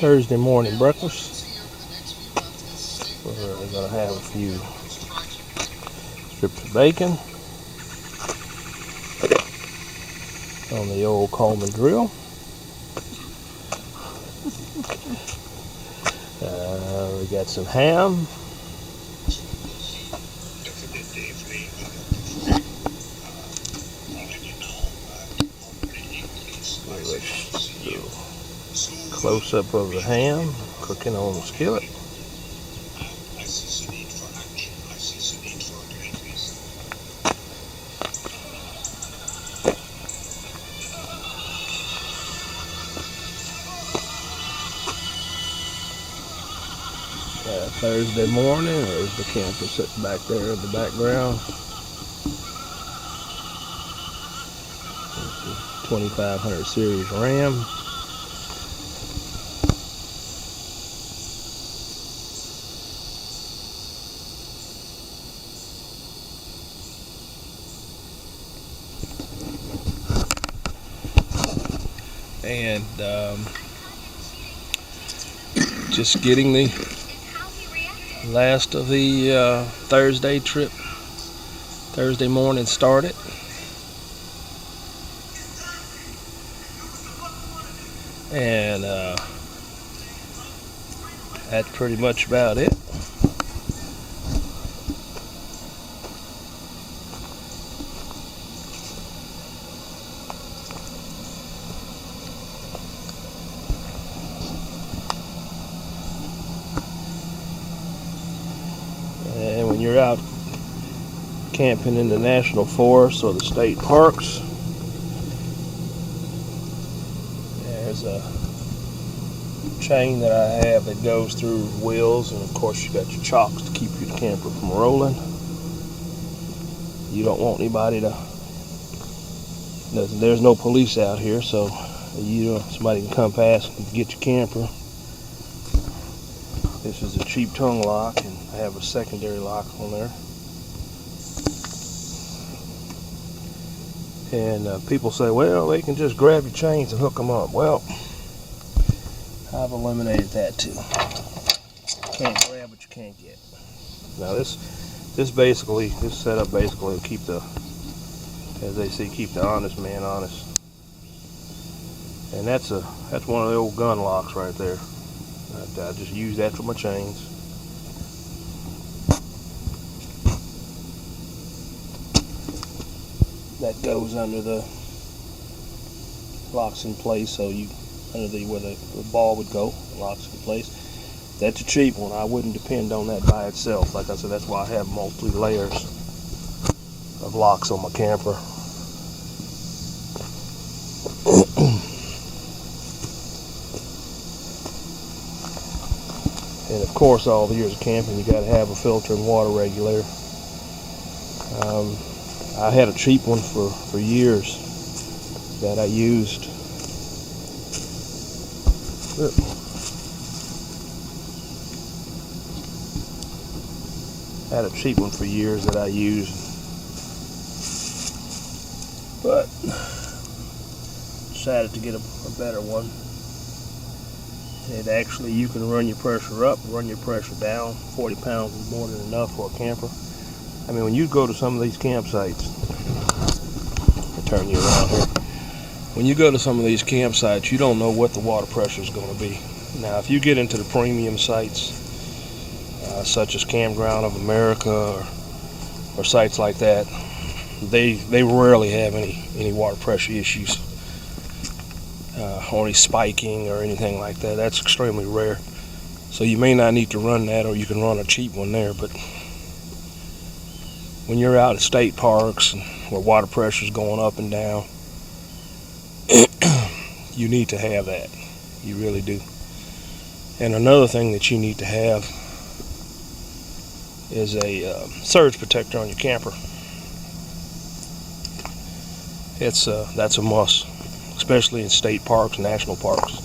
Thursday morning breakfast. We're going to have a few strips of bacon on the old Coleman grill. We got some ham. Close up of the ham cooking on the skillet. Thursday morning, there's the camper sitting back there in the background. 2500 series Ram. And just getting the last of the Thursday morning started. And that's pretty much about it. And when you're out camping in the national forests or the state parks, there's a chain that I have that goes through wheels, and of course you got your chocks to keep your camper from rolling. You don't want anybody to, there's no police out here, so somebody can come past and get your camper. This is a cheap tongue lock, and I have a secondary lock on there. And people say, well, they can just grab your chains and hook them up. Well, I've eliminated that too. Can't grab what you can't get. Now this setup basically will keep the, as they say, keep the honest man honest. And that's one of the old gun locks right there. I just use that for my chains. That goes under the locks in place, so where the ball would go, locks in place. That's a cheap one. I wouldn't depend on that by itself. Like I said, that's why I have multiple layers of locks on my camper. And of course, all the years of camping, you got to have a filter and water regulator. I had a cheap one for years that I used. Had a cheap one for years that I used, but decided to get a better one. And actually, you can run your pressure up, run your pressure down. 40 pounds is more than enough for a camper. I mean, when you go to some of these campsites, I'll turn you around here. When you go to some of these campsites, you don't know what the water pressure is going to be. Now, if you get into the premium sites, such as Campground of America or sites like that, they rarely have any water pressure issues, or any spiking or anything like that. That's extremely rare. So you may not need to run that, or you can run a cheap one there. But when you're out at state parks where water pressure is going up and down, you need to have that. You really do. And another thing that you need to have is a surge protector on your camper. That's a must, especially in state parks, national parks,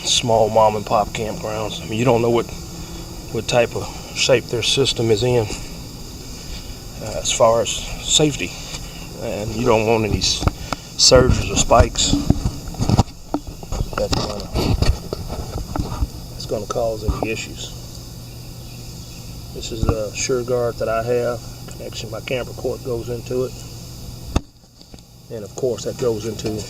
small mom and pop campgrounds. I mean, you don't know what type of shape their system is in as far as safety, and you don't want any surges or spikes that's going to going to cause any issues. This is a sure guard that I have. Connection, my camper cord goes into it, and of course that goes into the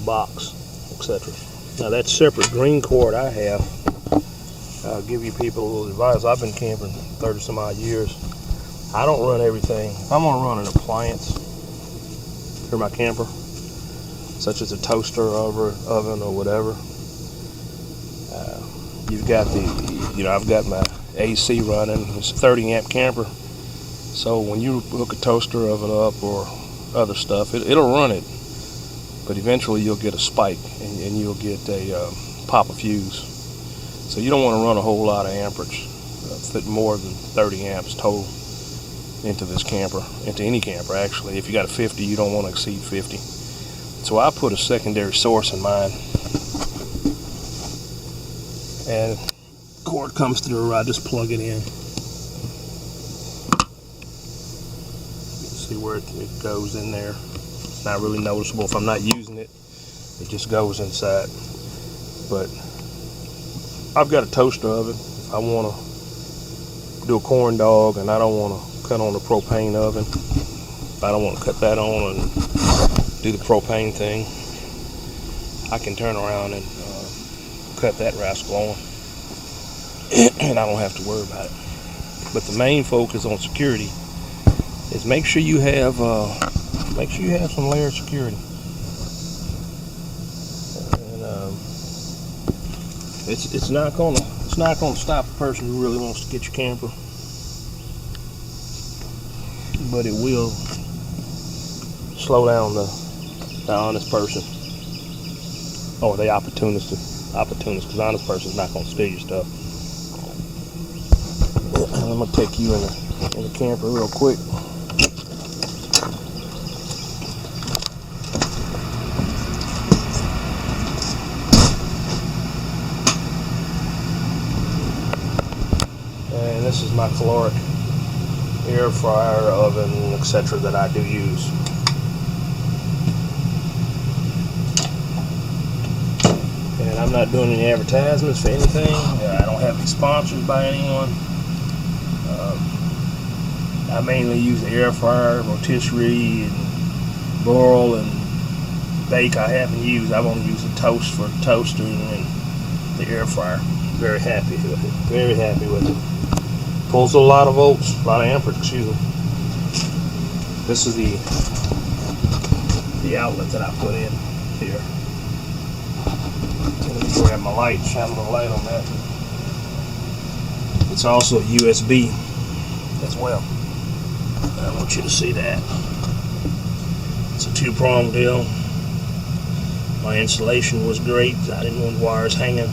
box, etc. Now that separate green cord I have, I'll give you people a little advice. I've been camping 30 some odd years. I don't run everything. If I'm going to run an appliance for my camper, such as a toaster or oven or whatever, you've got I've got my AC running. It's a 30 amp camper, so when you hook a toaster oven up or other stuff, it'll run it, but eventually you'll get a spike and you'll get a pop a fuse. So you don't want to run a whole lot of amperage, fit more than 30 amps total into this camper, into any camper actually. If you got a 50, you don't want to exceed 50. So I put a secondary source in mine, and cord comes through. I just plug it in. You can see where it goes in there. It's not really noticeable if I'm not using it. It just goes inside. But I've got a toaster oven. If I want to do a corn dog and I don't want to cut on the propane oven, if I don't want to cut that on and do the propane thing, I can turn around and cut that rascal on, and I don't have to worry about it. But the main focus on security is make sure you have some layered security. And it's not gonna stop a person who really wants to get your camper, but it will slow down the honest person, or the opportunist, because honest person's not going to steal your stuff. I'm going to take you in the camper real quick. And this is my caloric air fryer, oven, etc. that I do use. And I'm not doing any advertisements for anything. I don't have any sponsors by anyone. I mainly use the air fryer, rotisserie, and broil and bake. I haven't used. I've only used the toast for toasting and the air fryer. Very happy with it. Very happy with it. Pulls a lot of volts, a lot of amperage. Excuse me. This is the outlet that I put in here. Let me grab my light, shine a little light on that. It's also a USB as well. I want you to see that. It's a two-prong deal. My installation was great. I didn't want wires hanging.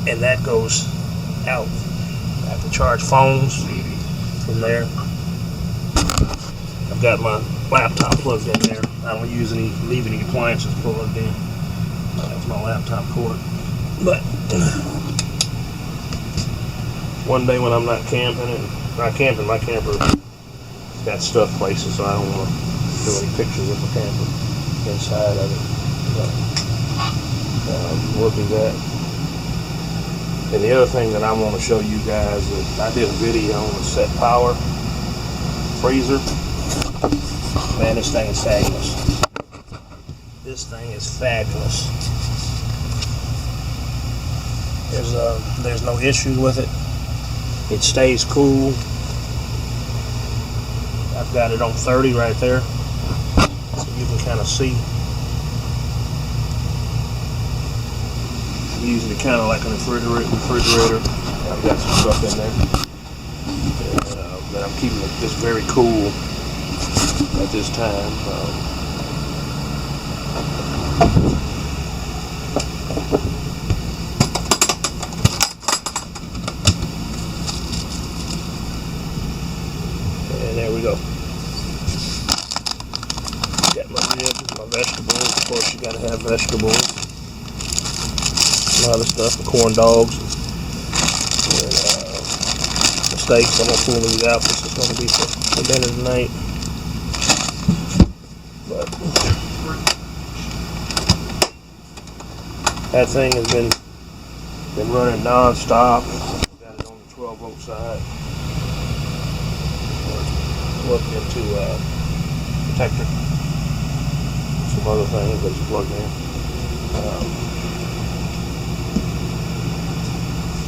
And that goes out. I have to charge phones from there. I've got my laptop plugged in there. I don't leave any appliances plugged in. That's my laptop cord. But one day when I'm not camping, my camper got stuff places, so I don't want to do any pictures of the camper inside of it. But we'll do that. And the other thing that I want to show you guys is I did a video on the set power freezer. Man, this thing is fabulous. This thing is fabulous. There's no issue with it. It stays cool. I've got it on 30 right there, so you can kind of see. I'm using it kind of like a refrigerator. I've got some stuff in there, but I'm keeping it just very cool at this time. And there we go. Got my ribs, my vegetables. Of course, you gotta have vegetables. A lot of stuff, the corn dogs, and the steaks. I'm gonna pull these out. This is gonna be for dinner tonight. But that thing has been Been running non-stop. Got it on the 12-volt side. Plugged into protector. Some other things that you plug in.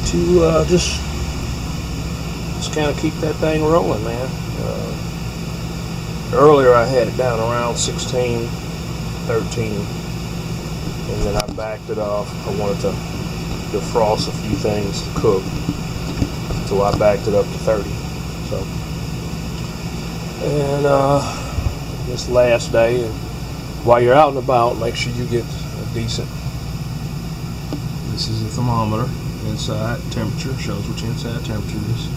To just kind of keep that thing rolling, man. Earlier I had it down around 16, 13, and then I backed it off. I wanted to defrost a few things to cook, so I backed it up to 30. So, and this last day, and while you're out and about, make sure you get a decent. This is a thermometer. Inside temperature shows what your inside temperature is.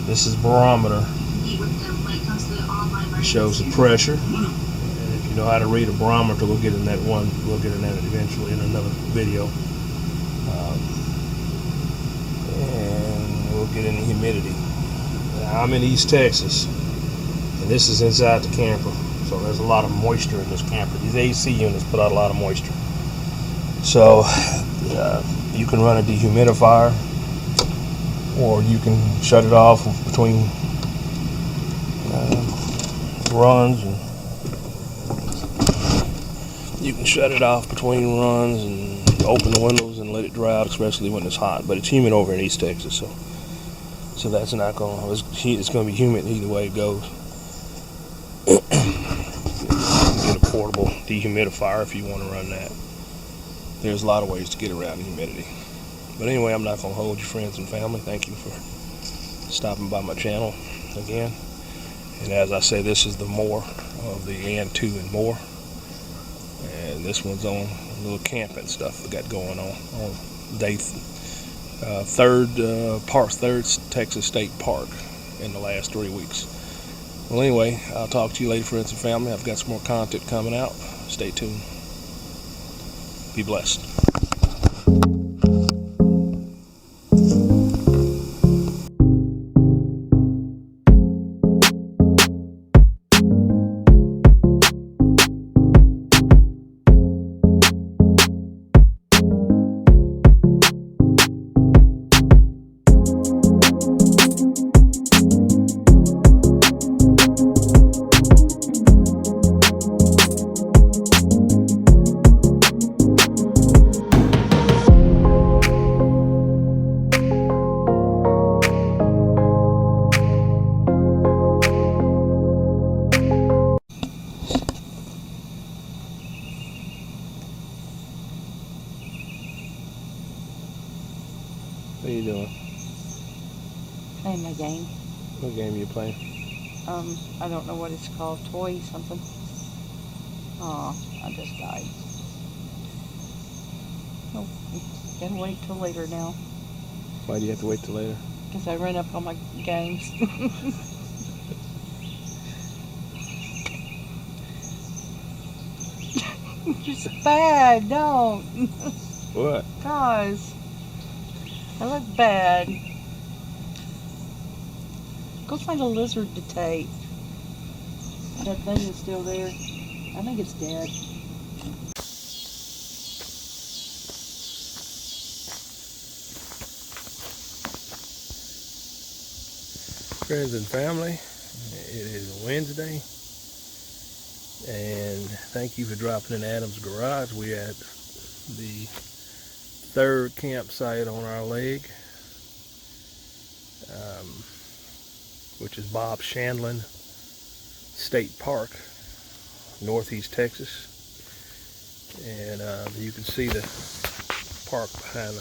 This is barometer. Shows the pressure. And if you know how to read a barometer, we'll get in that one. We'll get in that eventually in another video. And we'll get into humidity. Now, I'm in East Texas, and this is inside the camper, so there's a lot of moisture in this camper. These AC units put out a lot of moisture. So you can run a dehumidifier, or you can shut it off between runs, and you can shut it off between runs and open the windows and let it dry out, especially when it's hot. But it's humid over in East Texas, so that's not going to, it's going to be humid either way it goes. You can get a portable dehumidifier if you want to run that. There's a lot of ways to get around humidity. But anyway, I'm not going to hold you, friends and family. Thank you for stopping by my channel again. And as I say, this is the more of the and 2 and more. And this one's on a little camping stuff we got going on day third Texas State Park in the last 3 weeks. Well, anyway, I'll talk to you later, friends and family. I've got some more content coming out. Stay tuned. Be blessed. What are you doing? Playing my game. What game are you playing? I don't know what it's called. Toy something. Oh, I just died. Oh, gotta wait till later now. Why do you have to wait till later? Because I ran up on my games. It's bad, don't. What? Guys, I look bad. Go find a lizard to take. That thing is still there. I think it's dead. Friends and family, it is Wednesday, and thank you for dropping in Adam's Garage. We're at the third campsite on our leg, which is Bob Sandlin State Park, Northeast Texas. And you can see the park behind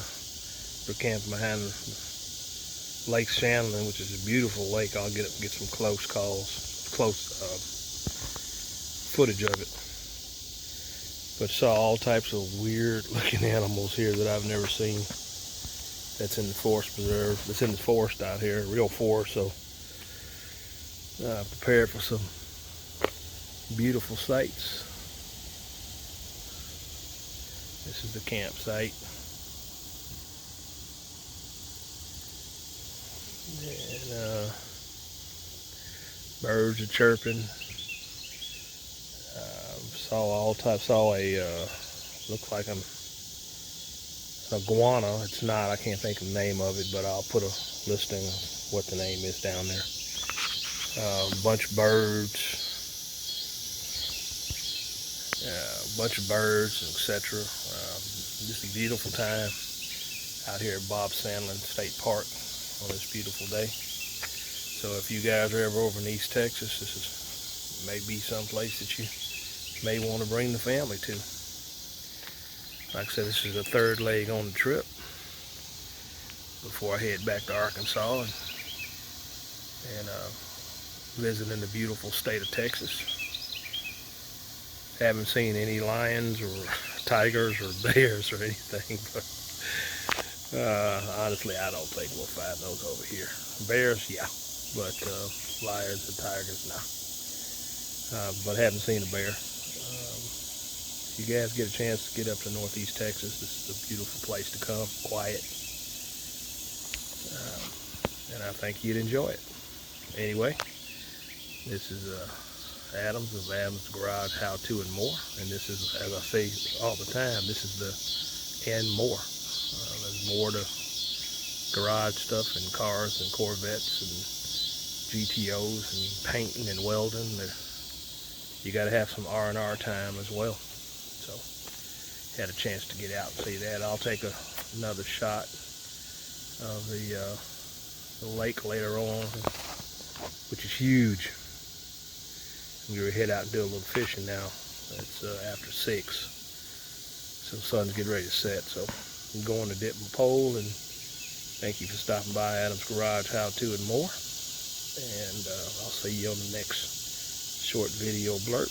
we're camping behind Lake Sandlin, which is a beautiful lake. I'll get some close footage of it. But saw all types of weird looking animals here that I've never seen. That's in the forest preserve. That's in the forest out here, real forest. So prepared for some beautiful sights. This is the campsite. And birds are chirping. Saw all types. Saw a looks like iguana. It's not. I can't think of the name of it, but I'll put a listing of what the name is down there. Bunch of birds, etc. Just a beautiful time out here at Bob Sandlin State Park on this beautiful day. So if you guys are ever over in East Texas, this is maybe some place that you may want to bring the family to. Like I said, this is the third leg on the trip before I head back to Arkansas and visiting the beautiful state of Texas. Haven't seen any lions or tigers or bears or anything, but honestly, I don't think we'll find those over here. Bears, yeah, but lions and tigers, no. But haven't seen a bear. If you guys get a chance to get up to Northeast Texas, this is a beautiful place to come, quiet, and I think you'd enjoy it. Anyway, this is Adams of Adams Garage How To and More, and this is, as I say all the time, this is the and more. There's more to garage stuff and cars and Corvettes and GTOs and painting and welding. You got to have some R&R time as well. So had a chance to get out and see that. I'll take another shot of the lake later on, which is huge. I'm going to head out and do a little fishing now. It's after 6, so the sun's getting ready to set. So I'm going to dip my pole, and thank you for stopping by Adams Garage How To and More. And I'll see you on the next short video blurb.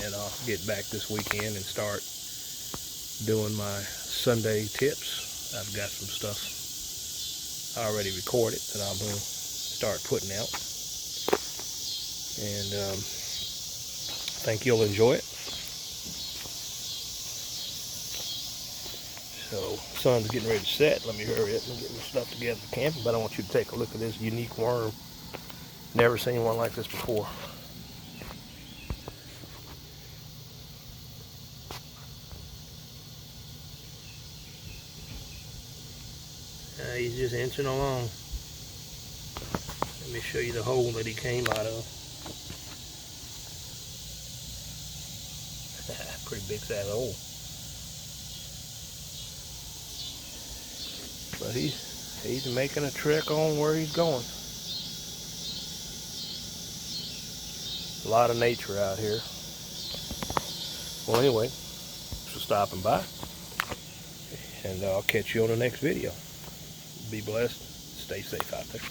And I'll get back this weekend and start doing my Sunday tips. I've got some stuff already recorded that I'm going to start putting out. And think you'll enjoy it. So, sun's getting ready to set. Let me hurry up and get my stuff together for camping. But I want you to take a look at this unique worm. Never seen one like this before. He's just inching along. Let me show you the hole that he came out of. Pretty big size hole. But he's making a trek on where he's going. A lot of nature out here. Well, anyway, thanks for stopping by, and I'll catch you on the next video. Be blessed. Stay safe out there.